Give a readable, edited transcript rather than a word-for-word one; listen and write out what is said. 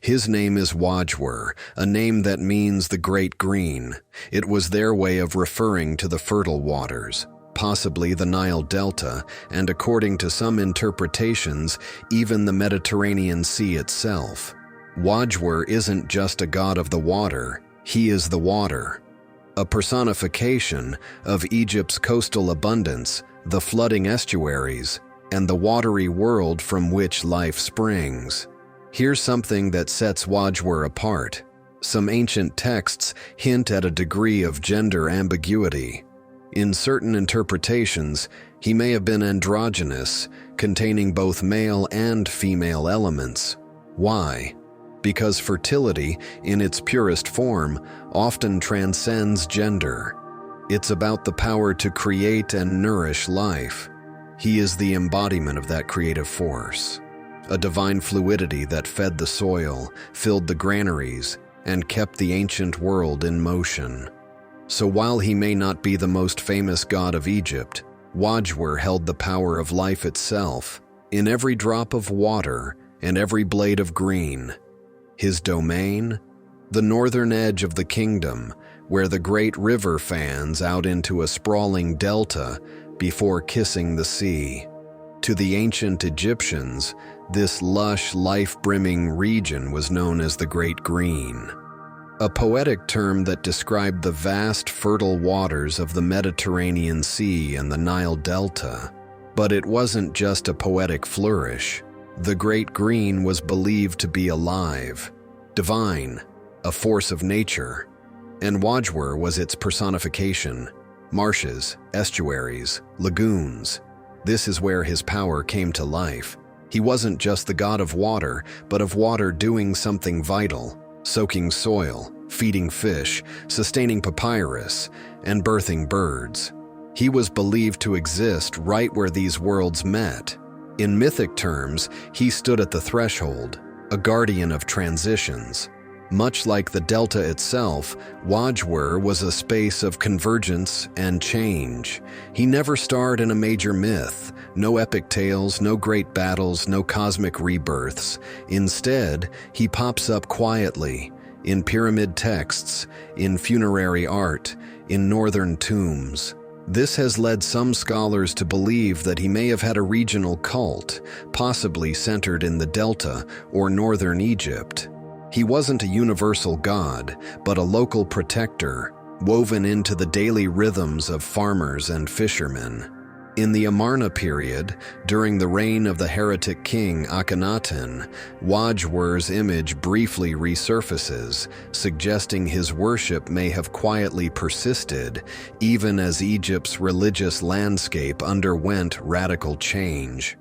His name is Wadj-wer, a name that means the Great Green. It was their way of referring to the fertile waters, possibly the Nile Delta, and according to some interpretations, even the Mediterranean Sea itself. Wadj-wer isn't just a god of the water, he is the water. A personification of Egypt's coastal abundance, the flooding estuaries, and the watery world from which life springs. Here's something that sets Wadj-wer apart. Some ancient texts hint at a degree of gender ambiguity. In certain interpretations, he may have been androgynous, containing both male and female elements. Why? Because fertility, in its purest form, often transcends gender. It's about the power to create and nourish life. He is the embodiment of that creative force, a divine fluidity that fed the soil, filled the granaries, and kept the ancient world in motion. So while he may not be the most famous god of Egypt, Wadj-wer held the power of life itself, in every drop of water and every blade of green. His domain? The northern edge of the kingdom, where the great river fans out into a sprawling delta before kissing the sea. To the ancient Egyptians, this lush, life-brimming region was known as the Great Green, a poetic term that described the vast, fertile waters of the Mediterranean Sea and the Nile Delta. But it wasn't just a poetic flourish. The Great Green was believed to be alive, divine, a force of nature, and Wadj-wer was its personification. Marshes, estuaries, lagoons. This is where his power came to life. He wasn't just the god of water, but of water doing something vital, soaking soil, feeding fish, sustaining papyrus, and birthing birds. He was believed to exist right where these worlds met. In mythic terms, he stood at the threshold, a guardian of transitions. Much like the Delta itself, Wadj-wer was a space of convergence and change. He never starred in a major myth, no epic tales, no great battles, no cosmic rebirths. Instead, he pops up quietly, in pyramid texts, in funerary art, in northern tombs. This has led some scholars to believe that he may have had a regional cult, possibly centered in the Delta or northern Egypt. He wasn't a universal god, but a local protector, woven into the daily rhythms of farmers and fishermen. In the Amarna period, during the reign of the heretic king Akhenaten, Wadj-wer's image briefly resurfaces, suggesting his worship may have quietly persisted, even as Egypt's religious landscape underwent radical change.